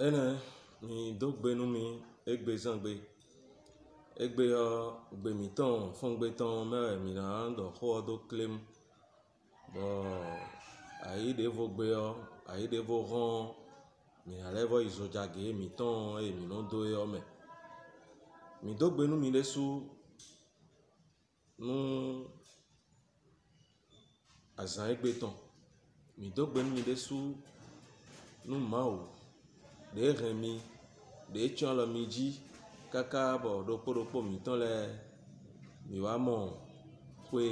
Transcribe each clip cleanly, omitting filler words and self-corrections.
ene mi do gbenu mi egbe zangbe egbe yo gbe mi ton fon gbe ton mere mi na do ho do klem bo ayi de vo gbe yo ayi de vo ron mi na levo izoja ge mi ton e mi no do yo me mi do gbenu mi lesu nu azan egbe ton mi do gbenu mi lesu nu mawo de remi de tchon lo mi ji kaka bo do podo mi ton le mi wa mo kwe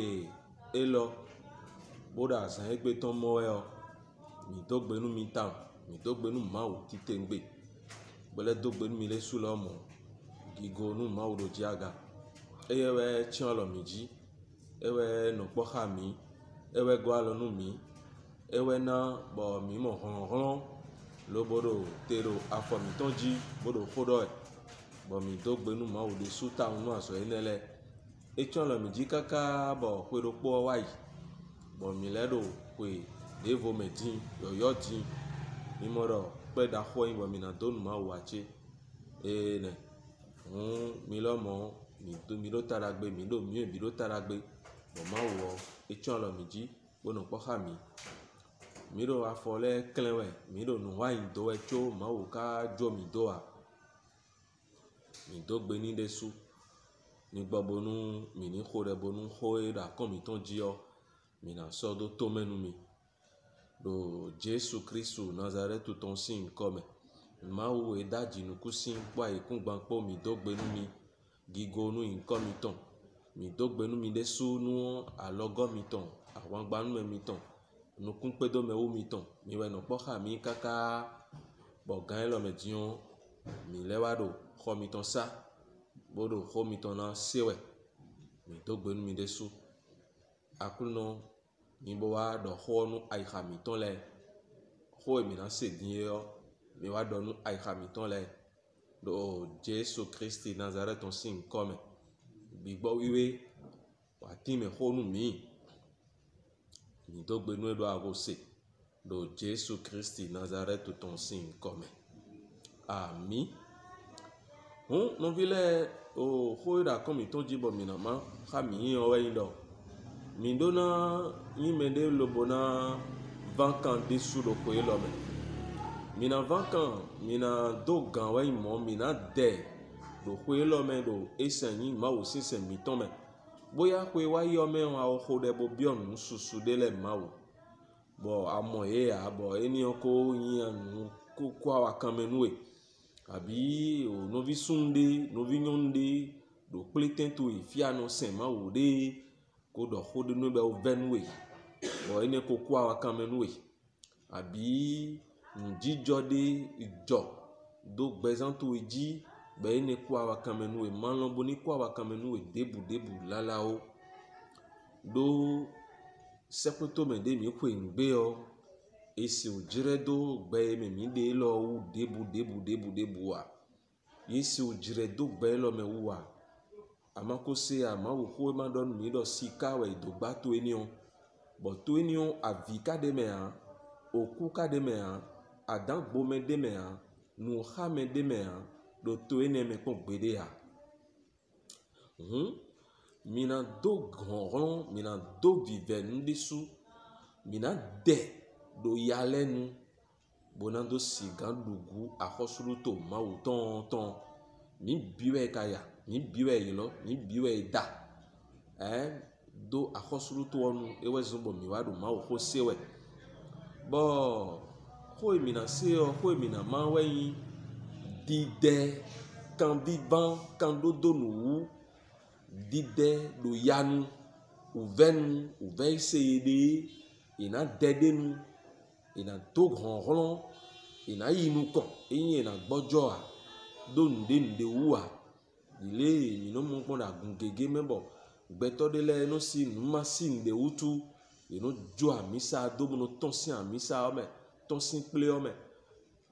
elo boda azan egbe ton mo yo mi do gbenu mi tam mi do gbenu mawo titengbe bele do gbenu mi lesu lo mo gigo nu mawo do jiaga eyewe tchon lo mi ji ewe no kpo ha mi ewe gwa lo nu mi ewe na bo mi mo ron lo bodo tero afọ mi ton ji bodo fodo e bo mi do gbenu mawo de su ta nu aso enele etchon lo mi ji kaka bo kwe do po wa yi bo mi le do kwe de vo me din yo din mi mo do pe da ho yin bo mi na do nu mawo ache ne mi lo mo mi do taragbe mi do mi bi do taragbe bo mawo etchon lo mi ji bono po ha mi do afọ le klenwe mi do nu wa yin do echo mawo ka jo mi do a mi do gbe ni desu ni gbobonu mi ni khore bonu khoe da kon mi ton ji yo mi na so do to menu mi do Jesu Kristu Nazaretu ton sin come mawo e daji nu kusin pa ikun gban po mi do gbenu mi gigo nu in kon mi ton mi do gbenu mi desu nu alogo mi ton àwọn gbanu mi ton nu kun pe do me wo mi ton mi we no po ha mi kaka bo gan lo me dion mi lewa do kho mi ton sa bodo kho mi ton na sewe mi do gbenu mi desu akuno mi bo wa do kho nu ai ha mi ton le kho mi na se din yo mi wa do nu ai ha mi ton le do Jesu Christi Nazareth ton sin come bi gbo wiwe wa tin me kho nu mi do gbenu edo agose do Jesu Christi Nazareth ton sin come ami no vile o khoida komi ton jibo mi na ma kha mi yin o yin do mi do na yin me de lobona 20 ans de sous le koye lo me mi na 20 ans mi na do gan wa mo mi na de do koye lo me do esen yin ma wo sinsen mi ton me bóyá pé wá yọ mẹ́rin àwọn ọkọ̀ ẹbọ bí ọ̀nà ṣùṣù délẹ̀ máa wò bọ̀ àmọ̀ ẹ̀ àbọ̀ ènìyàn kó yin ànú kó àwa kan mẹ́nu ẹ̀ àbí ò novi súnde novi nyọ́nde ló pélé tẹ́ntò ìfíànù sẹ̀ máa wò dé kó dọ̀ kó dé níbẹ̀ ó vẹ́nu ẹ̀ bọ̀ ènìyàn kó àwa kan mẹ́nu ẹ̀ àbí jíjọ dé ìjọ dó gbẹ̀zán tó jí bẹ́ẹ̀ ni kó àwa kan mẹ́nu ẹ̀ máa ń lọ́bọ ní kó àwa kan mẹ́nu ẹ̀ débù lálá o do sẹ́pẹ́tò mẹ́dẹ́ mi kò ń gbé ọ èsì òjìrẹ́ dó gbẹ́ mẹ́mí dé lọ wù débù wa èsì òjìrẹ́ dó gbẹ́ lọ mẹ́ wù wa àmọ́ kó ṣe àmọ́ wò kó má dọ́nu mi dọ̀ sí káwẹ̀ ìdògbà tó ènìyàn bọ̀ tó ènìyàn àbí káde mẹ́ hàn òkú káde mẹ́ hàn àdàgbò mẹ́dẹ́ mẹ́ hàn nù hà mẹ́dẹ́ mẹ́ hàn do to ene me kon gbede ha mina do grand mina do vive ndisu mina de do yalenu bonando sigandugu akosulu to mawu ton mi biwe kaya mi biwe yilo mi biwe da do akosulu to onu ewe zumbo mi wadu mawu ko sewe bo ko mina se o ko mina mawe yin dide kan vivant kan dodo nu dide do yanu ouvenu ouvei sede ina dedenu ina to grand ina yinu kon eyin ina gbojo a do nde wu a ile mi no mo pon da gun gege mebo gbeto de le no si nu ma si nde utu ino jo amisa do mo ton si amisa o me ton si ple o me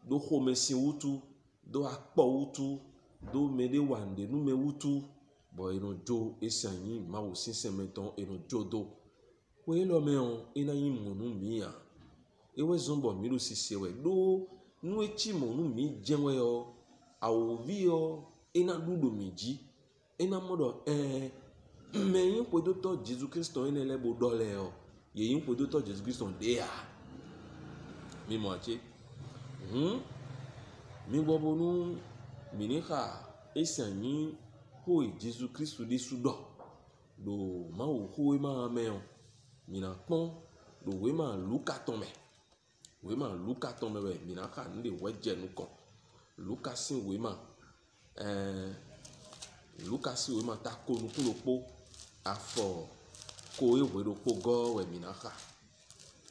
do ho me si utu do akpọ wutu do mede wande nu me wutu bo ino jo esanyi ma wo sinsen meton ino jo do we lo me on ina yin monu mi ya ewe zombo mi lo sise we do nu echi mo nu mi jenwe yo awovi yo ena dudo mi ji ena modo me yin podoto Jésus Christ ene le bo dole yo ye yin podoto Jésus Christ de ya mi mo ache mi bobo nu mi ni ka esanyi ho Jésus Christ de sudo do ma o ho ma me yo mi na pon do we ma luka ton me we ma luka ton me we mi na ka nde weje nu kon luka sin we ma luka si we ma ta ko nu kulo po afọ ko ewe do po go we mi na ka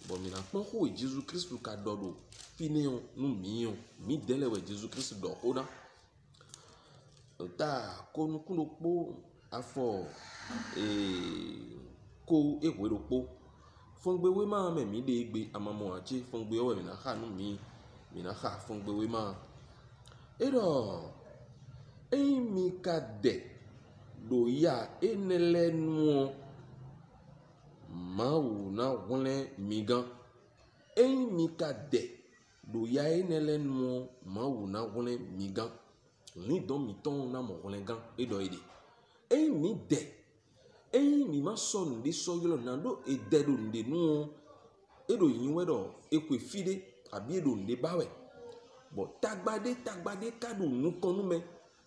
bo mi na pon ho Jésus Christ ka dodo fini nu mi dele we Jésus Christ do ona ta ko nu kulo po afọ ko ewe do po fongbe we ma me mi de gbe amamo ache fongbe o we mi na ka nu mi na ka fongbe we ma ero mi ka de do ya enele nu ma wu na wole mi gan mi ka de do ya enele nu ma wu na wole mi gan ni don mi ton na mo wole gan edo ede mi de mi ma so nde so yolo na do ede do nde nu edo yin we do ekwe fide abi edo nde bawe bo tagbade ka do nu konu me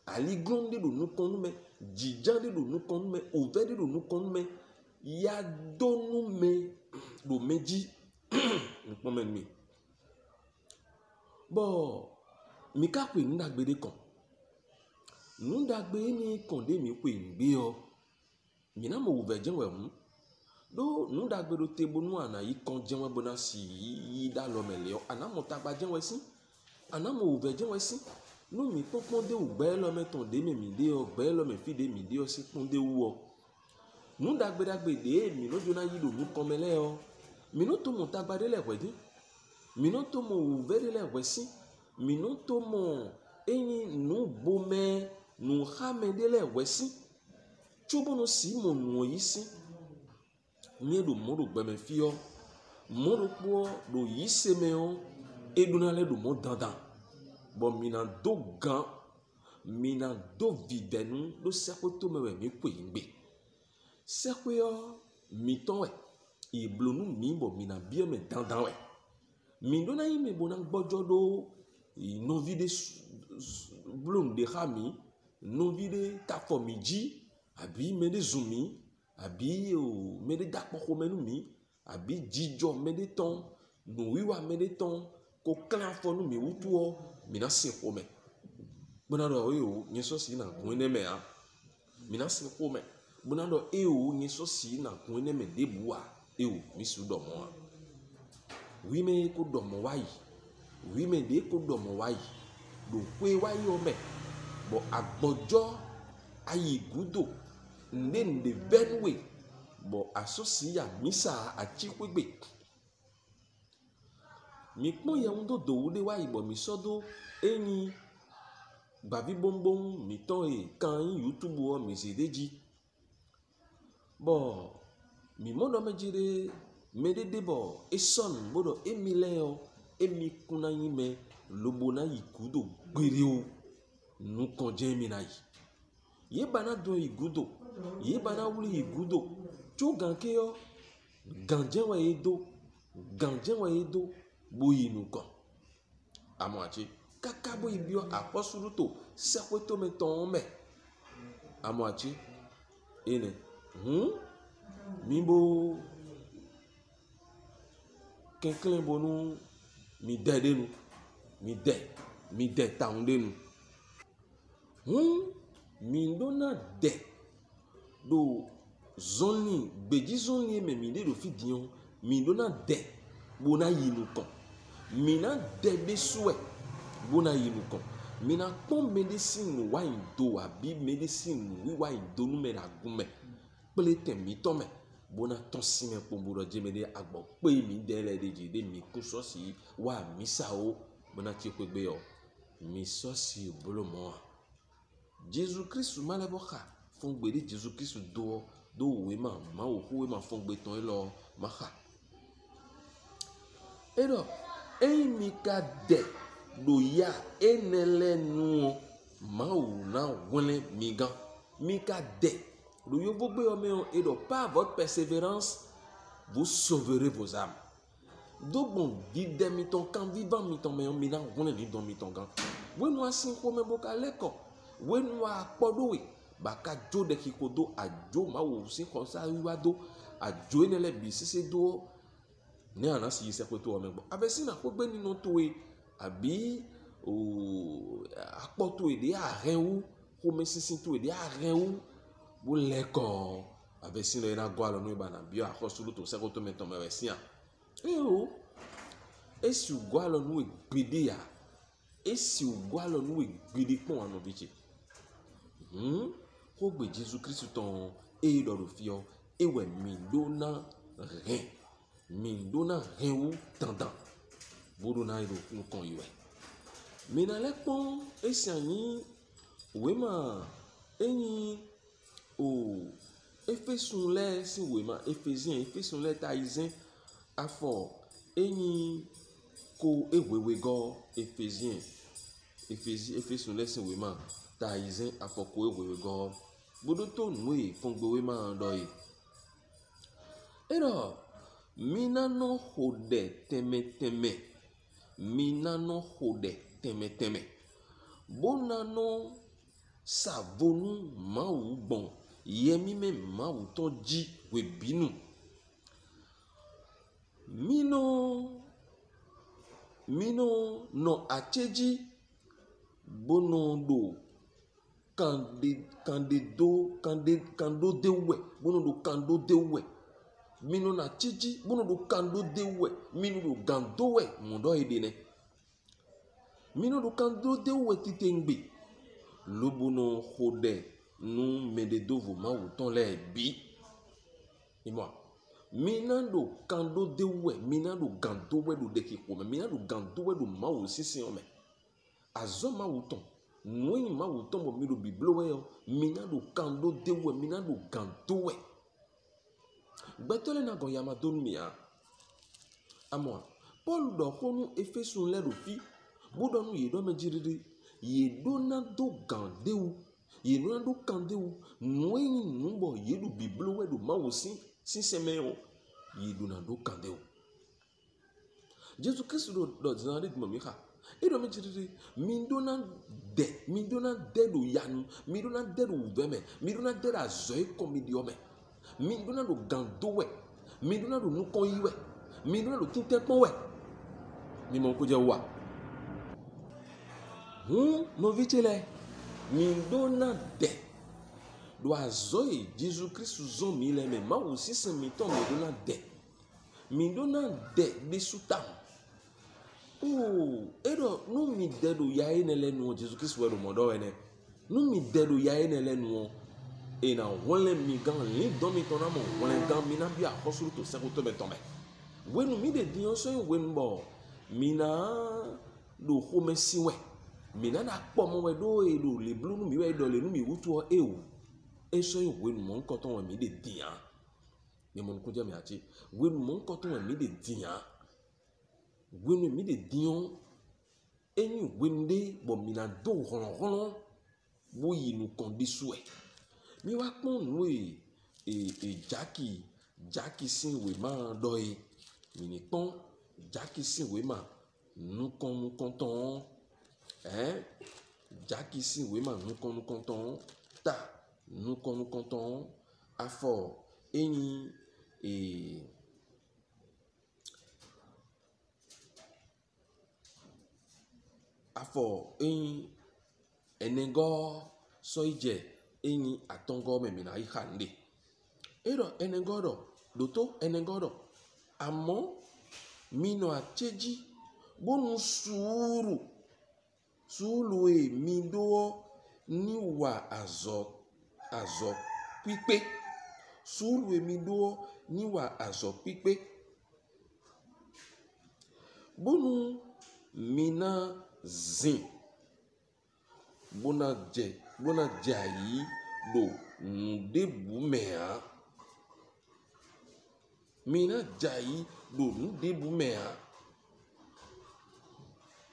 aliglon de do nu konu me jijan de do nu konu me ove de do nu konu me ya do nu me do meji npon me mi bo mi ka pe nu dagbe de kan nu dagbe ni kan de mi pe ngbe o mi na mo ove jenwe do nu dagbe do tebo nu ana yi kan jenwe bona si yi da lo mele o ana mo tagba jenwe si ana mo ove jenwe si nu mi popon de ugbe lo me ton de mi de o gbe lo me fi de mi de o si pon de wu o nu dagbe de mi no jona yi do nu komele o mi no to mo tagba de le wedi mi no to mo ove de le wesi mi no to mo eyin nu bome nu khame de le wesi chobo no si mo nu yi si mi do mo do gbe me fi o mo do po do yi se me o eduna le do mo dandan bo mi na do gan mi na do videnu do sekoto me we mi pe ngbe sekwe yo mi ton we iblonu mi bo mi na bi me dandan we mi do na yi me bo na gbojo do no vide blon de khami no vide ta fo mi ji abi me de zumi abi o me de dapo ko me nu mi abi jijo me de ton no wiwa me de ton ko klan fo nu mi wutu o mi na sin ko me bona do o yin so si na kun ne me a mi na sin ko me bona do o yin so si na kun ne me de buwa mi su do mo a wi me ko do mo wa yi wi me de ko do mo wa yi do kwe wa yi o me bo agbojo ayi gudo nde benwe bo asosi ya misa achikwegbe mi pon ye ndo do wude wa ibo mi sodo enyi gbavi bonbon mi ton kan YouTube o mi se deji bo mi modo mejire medede bo eson modo emile o emi kuna yime lobo na igudo gbere o nu kan je mi na yi ye bana do igudo ye bana wuli igudo cho ganke yo ganjenwa edo boyi nu kan amo achi kaka bo ibio apostolu to sekweto me ton me amo achi ene mi bo kenklen bonu mi dedenu mi de taundenu mi dona de do zoni beji zoni me mi de do fidion mi dona de bona yinu kan mi na de besue bona yinu kan mi na pon medicine wa indo abi medicine wi wa indo nu me da gume pele temi to me bona ton si me pomburo je me de agbo pe mi de le deji de mi kun so si wa misa o bona ti ko gbe yo mi so si bolo mo Jésus Christ malebo kha fon gbe de Jésus Christ do we ma o we ma fon gbe ton lo ma kha ero mi ka de do ya enele nu mawu na wele migan mika de do yo vogbe o me et donc par votre persévérance vous sauverez vos âmes. Dogbon vide mi ton kan vivant mi ton me mina wele ni don mi ton gan we no asin ko me boka leko we no apodo we baka jo de kikodo ajo mawu sin kon sa wiwa do ajo enele bi sese do ne anasi yise ko to o me gbo abesi na ko gbe ninu to e àbí àpọ̀tò èdè àrẹ̀wò kòmé sísìn tó èdè àrẹ̀wò bó lẹ́kọ̀ọ́ àbẹ̀sìn lọ́yìn náà gbọ́ àlọ́ ní ìbànú bí àkọsílò tó sẹ́kọ̀ tó mẹ́tọ̀ mẹ́rẹ̀ sí à. o èsì ògbọ́ àlọ́ ní ìgbèdè yà èsì ògbọ́ àlọ́ ní ìgbèdè pọ̀ wọn bí jẹ. kó gbé Jésù Kristu tán èyí lọ́rọ̀ fi ọ ewẹ̀ mìndónà rẹ̀ wò dandan. Bodo na ido nukon iwe. Mina lekpon esi anyi wema enyi Efesun le si wema Efesun le Taizien afọ enyi ko ewewe go Efesun le si wema Taizien afọ ko ewewe go bodo to nwe fongbe wema doi. Ero mina no hode teme minano hode teme bonano savonu mawu bon yemi me mawu to ji we binu mino no acheji bono do kando dewe bono do kando dewe mino na chiji bono do kando dewe mino do gandowe mundo edene mino do kando dewe titengbe lobono hode nu mededovo mawu ton le bi et moi mina do kando dewe mina do gandowe do dekiko mina do gandowe do mawu sisi ome azo mawu ton nui mawu ton bo mino biblowe yo mina do kando dewe mina do gandowe gbẹtọlẹ na gan yama don mia amọ Paul dọ kọnu Efesun lẹrọ fi bódọnu yèdọ mẹjìrìrì yèdọ na do gandewu yèdọ na do kandewu nùwẹyìn nùbọ yèdọ biblo wẹdọ mawo sísẹmẹyọ yèdọ na do kandewu Jésù Kristu dọ zinari gbọmọ mi ha yèdọ mẹjìrìrì mi do na dẹ do yanu mi do na dẹ do wùvẹmẹ mi do na dẹ do azọyẹ kọmidiọmẹ. Mi dona do gandowe mi dona do nukon yiwe mi dona do tintepowe mi mon ko je wa no vitele mi dona de do azoe Jésus Christ zon mi le me ma aussi se mi ton mi dona de sutam edo no mi de do ya enele no Jésus Christ we do modo ene no mi de do ya enele no et na wole mi gan li don mi tona mo wole gan mi na bi akosuru to seko to be tombe wenu mi de dion so wenu bo mi na do ho mesi we mi na po mo we do e do le blu nu mi we do le nu mi wutu o ewu e so wenu mo nko ton mi de dian ni mo nko je mi ati wenu mo nko ton mi de dian wenu mi de dion eni wende bo mi na do ron bo yi nu kondisu e mi wa pon nu jaki sin we ma do e mi ni pon jaki sin we ma nu kon ton jaki sin we ma nu kon ton ta nu kon ton afọ eni afọ eni enego so ije eni atongo memina ihande ero enegodo doto enegodo amo mino acheji bonu suru mi do niwa azo pipe suru mi do niwa azo pipe bonu mina zin bona jayi do ndebu mea mina jayi do ndebu mea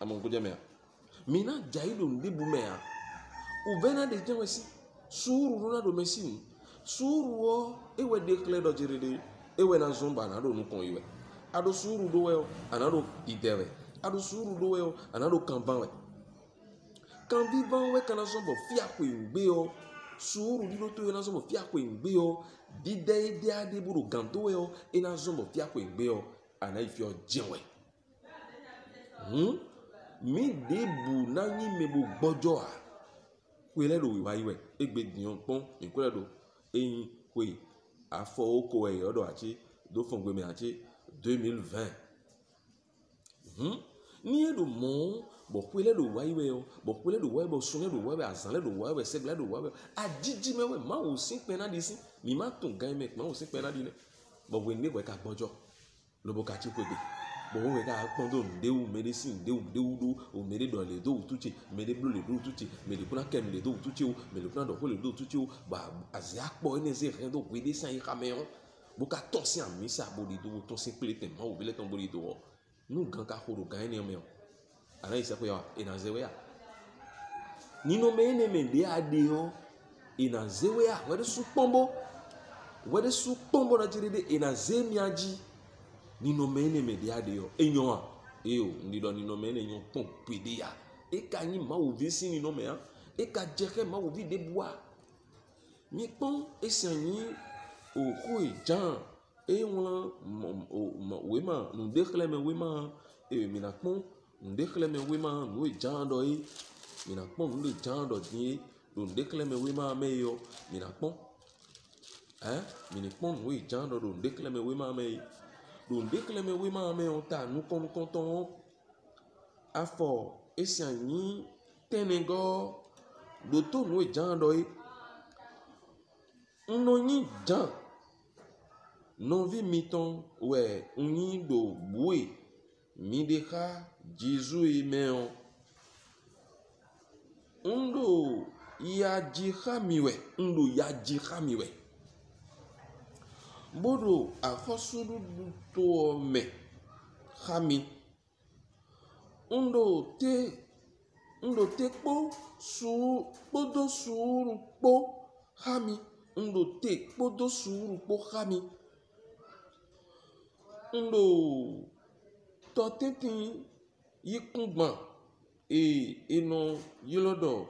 amongo jamea mina jai do ndebu mea uvena de jenwe si suru na do mesi suru o ewe declare do jirede ewe na zomba na do nukon iwe ado suru do we anado idewe ado suru do we anado kanban we kan vivan we kana zombo fia ko ngbe o suru di do to na zombo fia ko ngbe o dide de ade buru ganto we o ina zombo fia ko ngbe o ana ifio jenwe mi debu na nyi mebu gbojo a kwele do wiwa iwe egbe dion pon ikwele do eyin kwe afọ oko e odo achi do fongbe me achi 2020 ni edo mo bo kwele do wa iwe o bo kwele do wa bo sunle do wa azanle do wa segle do wa ajiji mewe ma o sin pe na di sin mi ma tun gan me ma o sin pe na di le bo we ni we ka gbojo lo bo ka chi kwebe bo we ka pon do ndewu medicine ndewu do o mere do le do tuchi mere blu le do tuchi mere kuna kem le do tuchi o mere kuna do ho le do tuchi o ba azia po ene ze ren do we de san yi kameon bo ka ton si an mi sa bo di do ton si plete ma o bele ton bo di do nu gan ka ho do gan ni me ana isa ko ya ina zewe ya ni no me ene me de ade o ina zewe ya we de su pombo na jiri de ina zemi aji nino mene me dia de yo enyo a ndi do nino mene enyo pon pede ya e ka yin ma wo vi si nino me a e ka jeke ma wo vi de bois mi pon e se yin o ko e jan e won we ma nu dekle me we ma e mi na pon nu dekle me we ma nu e jan do e mi na pon nu de jan do din nu dekle me we ma me yo mi na pon mi ni pon nu e jan do nu dekle me we ma me do ndekle me we ma me on ta nu kon ton afọ esi anyi tenego do to nu ejan do e nno yin jan no vi miton we nyi do bue mi de ka Jesu e me on ndo ya ji khamiwe bodo afosulu to me khami ndo te po su podo suru po khami ndo te podo suru po khami ndo to tetin yikungban eno yilodo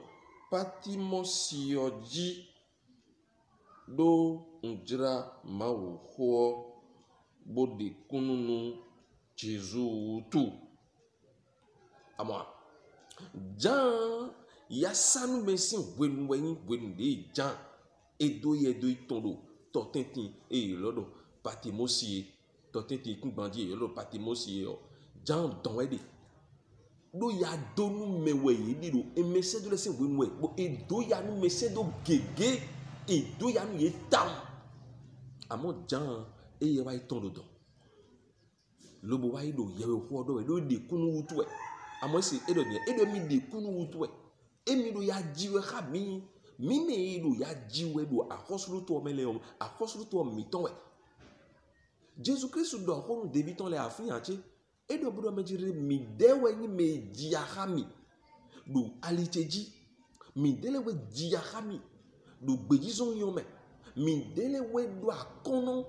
patimosi oji do njira mawu ho bode kununu Jesu tu ama jan ya sanu mesin wenu de jan edo itondo to tentin lodo patimosi to tentin kungbandi lodo patimosi o jan don ede do ya donu mewe yi do emese do lesin wenu e bo edo ya nu mese do gege edo ya nu ye tam amo jan eye wa itondo don lobo wa ido yewe ho do we do de kunu wutu e amo si edo mi de kunu wutu e emi do ya jiwe ha mi me do ya jiwe do akosulu to mele o akosulu to mi ton we Jesus Christ do ho nu debiton le afin ache edo bodo mejire mi dewe ni me jia ha mi do aliteji mi dele we jia ha mi do gbejison yome mi dele we do akono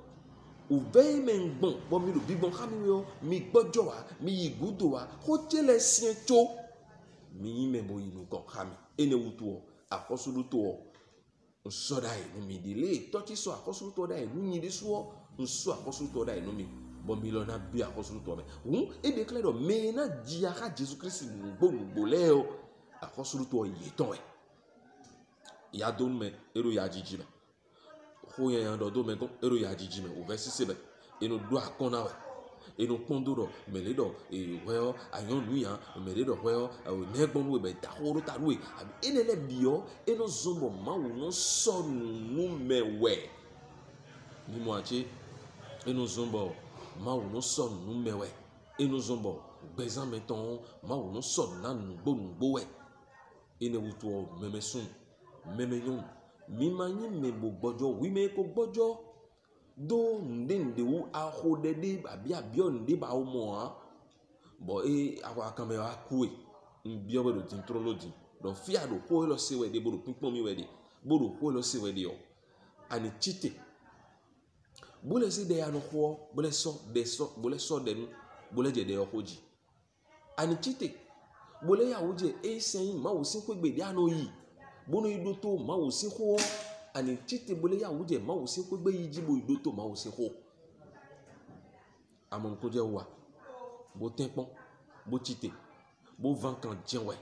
uvei me ngbon bo mi do bigbon ha mi yo mi gbojo wa mi igudo wa ko tele sien cho mi me mo inu kon ha mi ene wutu o akosulu to o nso dai no mi dele to ti so akosulu to dai nu yin de so nso akosulu to dai no mi bo mi lo na bi akosulu to me e declare do me na jia ha Jesus Christ ngbo le o akosulu to ye ton e ya don me ero ya jiji me ho yan do me go ero ya jiji me o verse 7 eno do akona we eno pondoro mele do well ayon nu yan mele do well o negbon we be da horo taru e abi enele bio eno zombo mawo no so nu mewe ni mo ache eno zombo mawo no so nu mewe eno zombo gbezan meton mawo no so na nugbo we ene wutu o memesun memenyon mimanyi mebo gbojo wi me ko gbojo do ndende wu ahodede abi abio nde ba o mo a bo akame akue mbio bo do tin tro lo din do fia do ko lo se we de bo do pinpon mi we de bo do ko lo se we de yo ani chite bo le se de ya no ko bo le so de nu bo le je de yo ko ji ani chite bo le ya wo je e sen ma wo sin ko gbe de ano yi bo no ido to ma wo sin ko ani chite bo le ya wo je ma wo sin ko gbe yi ji bo ido to ma wo sin ko amon ko je wa bo tenpon bo chite bo vankan jenwe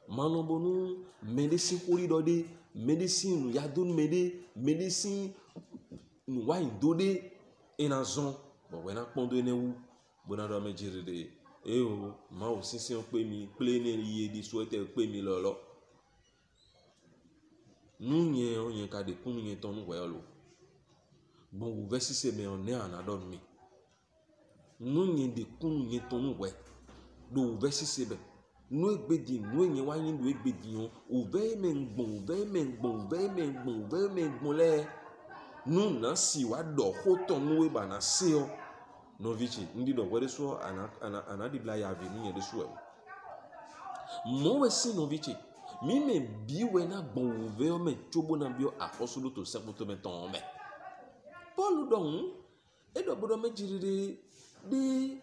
mano bonu medicine kori do de medicine ya don mede medicine nu wa indode ina zon bo we na pondo ene wu bo na do me jire de e o ma o sinsin pe mi ple ne iye di souhaiter pe mi lolo nu yen o yen ka de kun yen ton we lo bon vous versi se me on est en adon mi nu yen de kun yen ton we do versi se be nu egbedi nu yen wa yin do egbedi on o ve me ngbon le nu na si wa do ho ton nu we ba na se o no vichi ndi do wede so ana di bla ya vi ni yen de so e mo we si no vichi mi me bi we na gbon o ve o me chobo na bi o akosulu to se to me ton me Paul don e do bodo me jirire de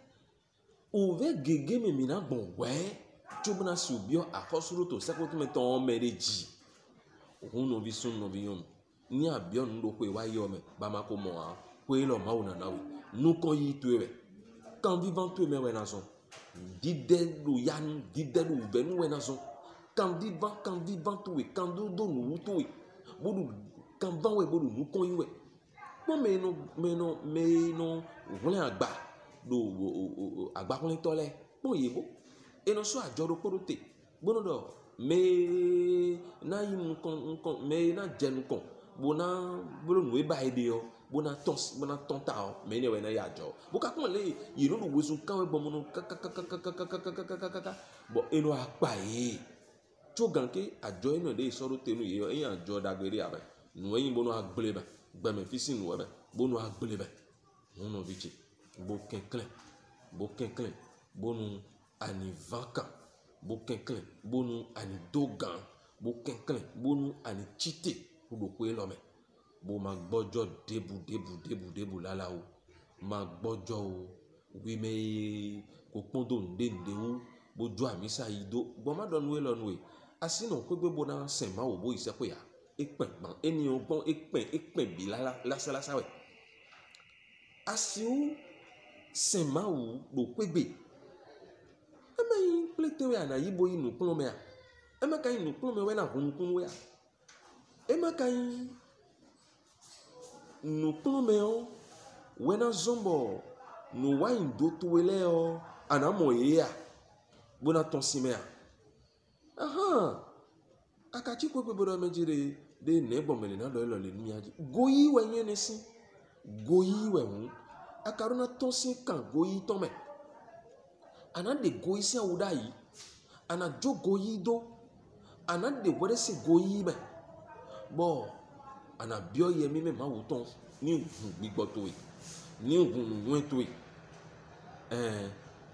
o ve gege me mi na gbon we chobo na si obi o akosulu to se to me ton me de ji ohun no vi sun no vi yon ni abio ndo ko wa yo me ba ma ko mo a ko lo ma una na we nu ko yi to e kan vivant to me we na so dide do yan dide do be nu we na so kan vivant to we kan do nu to we bodu kan van we bodu nu ko yi we mo me no won agba do agba kun to le mo yibo eno so ajoro porote bono do me na yin kon me na jenu kon bona bolo nu e ba ide yo bona ton ta o me ne we na ya jo bo ka kon le yi no wo sun kan we bo mo no ka bo eno apa yi to ganke ajo eno de soro tenu yi yo yin ajo dagbere abe nu yin bono agbele ba gba me fi sin wo be bono agbele ba no vichi bo kenklen bonu ani vaka bo kenklen bonu ani dogan bo kenklen bonu ani chite do ko lo me bo ma gbojo debu lala o ma gbojo o wi me ko pondo nde o bo jo amisa ido bo ma don we lo nu e asino ko gbe bo na sen ma o bo ise ko ya epen ban eni o gbon epen bi la sala we asiu sen ma o do ko gbe eme plete we ana yibo inu kun me a eme ka inu kun me we na hun we a ema kai no plume o wena zombo no wa indo to wele o ana mo ye ya bona ton simea aha akachi ko gboro mejire de nebo mele na do lo le ni aji goyi we yen ni sin goyi we hun akaruna ton sin kan goyi to me ana de goyi se awuda yi ana jo goyi do ana de wede se goyi be bo ana bio ye mi me ma wo ton ni hun gbigbo to yi ni hun nu to yi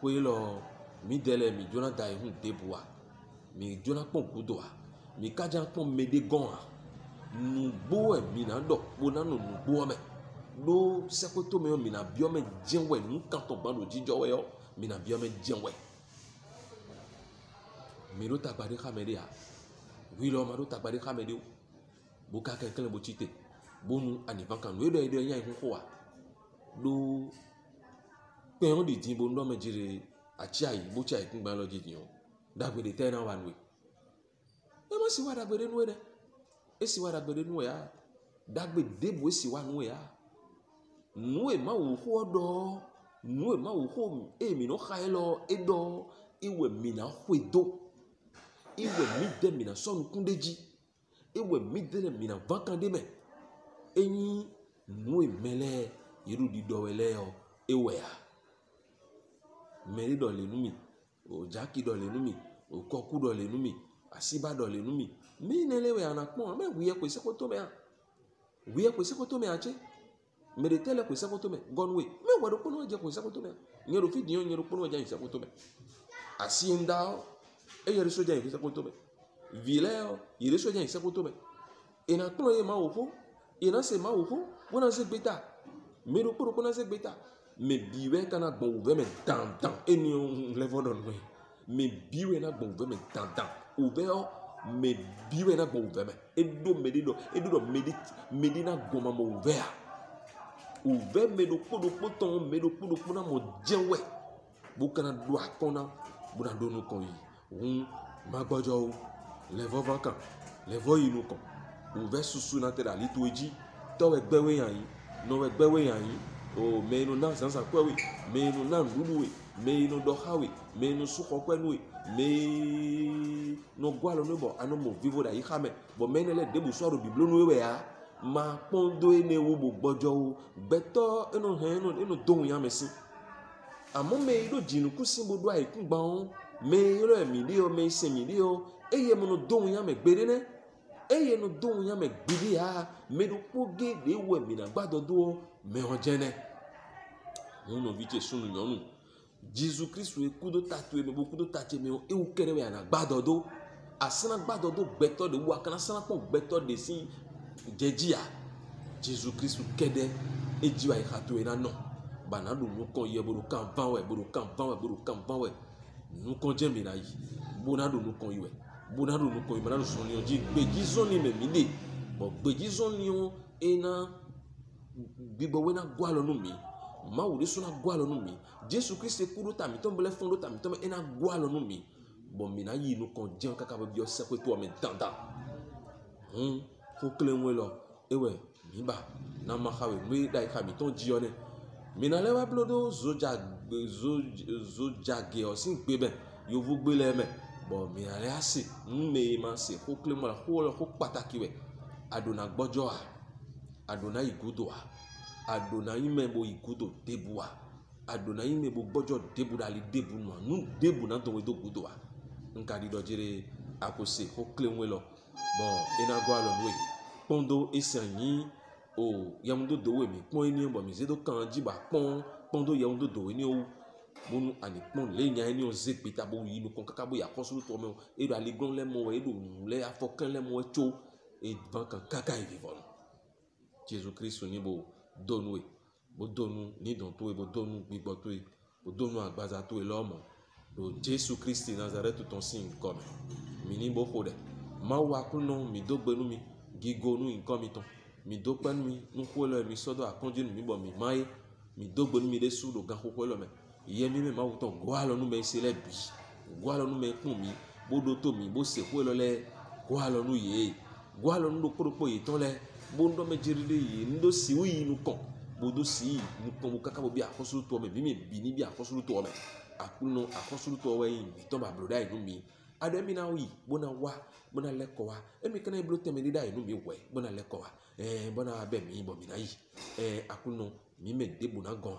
ko lo mi dele mi jona dai hun debuwa mi jona pon kudo mi kaja pon mede gon nu gbo e mi na do bo na nu gbo me do sekoto me mi na bio me jenwe nu kan to gban do jijo we yo mi na bio me jenwe mi ro tagbade khamede ya wi lo ma ro tagbade khamede bo ka kenkele bo chite bonu ani vankan we do yan ikun ko wa do pe on di tin bo ndo me jire achi ayi bo cha ikun gban lo jijin o dagbede te na wa nu e mo si wa dagbede nu de e si wa dagbede nu ya dagbede bo si wa nu ya nu e ma wo ho do nu e ma wo ho e mi no kha elo e do iwe mi na hwedo iwe mi de mi na sonu kundeji ewe midele mina vakande me enyi nu emele yiru di dowele o ewe ya meri do le numi o jaki do le numi o koku do le numi asiba do le numi mi nelewe anakpon me wiye ko sekoto me ache mere tele ko sekoto me gonwe me wado kono je ko sekoto me nyero fi dion nyero kono je sekoto me asienda e yere soja e ko to be vileo yere soja e ko to be e na klo e ma opo e na se ma opo bona se beta me do ko na se beta me biwe kana gbon ve me dan eni on level don we me biwe na gbon ve me dan ove o me biwe na gbon ve me edo medina goma mo ove a ove me do ton me do na mo jewe bu kana do akona bu na do no kon yi ma gbojo level vacan level yi no kon ove susu na te da litu eji to egbe we yan yi no egbe we yan yi o me no na sansa kwewe me no na ndulu we me no do hawe me no su kwenu we me no gwalo no bo ano mo vivo da yi khame bo me ne le debu so ro biblo no we ya ma pondo ene wo bo gbojo beto eno dohun ya mesi amo me do jinu kusin bo do ai kun gba on me lo emi de o me sin mi de o eye mo no dohun ya me gbere ne eye no dohun ya me gbiri ya me do poge de wo mi na gbadodo me o jene no viche sunu nyonu Jesus Christ we kudo tatu e me bo kudo tache me o e u kere we na gbadodo asana gbadodo beto de wa kana sana pon beto de sin jejia Jesus Christ kede ejiwa ikatu e na no bana do nu kon ye boru kan van we nu kon je mi na yi bona do nu kon yi we bona do nu kon yi mana do so ni o ji gbeji zo ni me mi de bo gbeji zo ni o e na bibo we na gwa lo nu mi ma wo de so na gwa lo nu mi Jesus Christ kuro ta mi to bele fun do ta mi to e na gwa lo nu mi bo mi na yi nu kon je kaka bi o se pe to me dandan ko kle nwe lo ewe mi ba na ma hawe mi dai ka mi ton ji one mi na le wa blodo zojage o sin gbe be yo vu gbe le me bo mi na le asi me ma se ko kle mo la ko pataki we adona gbojo a adona igudo a adona ime bo igudo debu a adona ime bo gbojo debu dali debu no nu debu na to we do gudo a nka di do jere akose ko kle nwe lo bo ina gwa lo nwe pondo esanyi o yamundo dowe mi pon eni bo mi zedo kan jiba pondo yamundo dowe ni o bonu ani pon le nya eni o zekpeta bo yi no kon kaka bo ya kosulu to me e do aligon le mo e do le afokan le mo cho e ban kan kaka e vivon Jesus Christ ni bo donwe bo donu ni don to e bo donu gbigbo to e bo donu agbaza to e lomo do Jesus Christ Nazareth ton sin come mi ni bo kode ma wa kuno mi dogbenu mi gigonu nkan mi ton mi dopen mi nu kwelo mi sodo akonje mi bo mi mai mi dogbenu mi de su do gan kwelo me iye mi me ma wo ton gwa lo nu me se le bi gwa lo nu me kun mi bo do to mi bo se kwelo le gwa lo nu ye gwa lo nu do poropo yi ton le bo ndo me jiride yi ndo si wi nu kon bo do si nu kon bo kaka bo bi akosulu to me bi ni bi akosulu to me akuno akosulu to we yi mi ton ba broda inu mi ademi na wi bona wa bona leko wa emi kana iblo teme dida inu mi we bona leko wa bona abe mi bo mi na yi akuno mi me debu na gan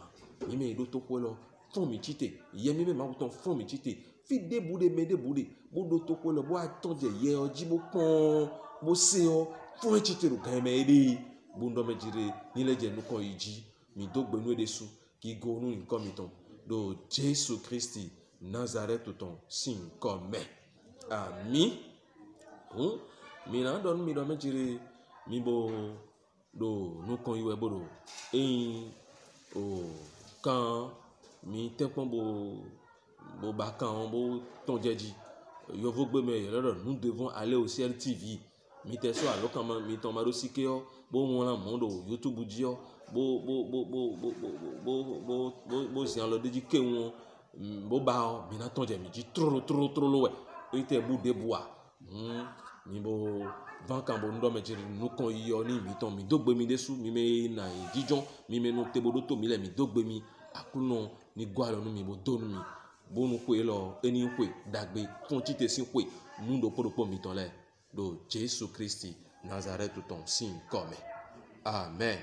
mi me do to kwelo fon mi chite ye mi me ma wuton fon mi chite fi debu de me debu de bo do to kwelo bo atonje ye oji bo pon bo se o fon chite ru kan me de bo ndo me jire ni leje nu kon yiji mi dogbe nu de su ki go nu nkan mi ton do Jesus Christi Nazareth ton sin comme ami mi na don mi do me jire mi bo do nu kon iwe bodo o kan mi tepon bo ba kan bo ton jeji yo vo gbe me yero nous devons aller au ciel TV mi te so alo kan mi ton maro sike o bo won la mondo YouTube ji o bo si an lo deji ke won bo ba o mi na ton je mi ji trop lo we o te bu de boa mi bo van kan bo ndo me jiri nu kon yo ni mi ton mi dogbe mi desu mi me na jijon mi me no te bodo to mi le mi dogbe mi akuno ni gwa lo nu mi bo donu mi bo nu kwe lo eni kwe dagbe fun chite sin kwe nu do poropo mi ton le do Jesus Christi Nazareth ton sin come amen.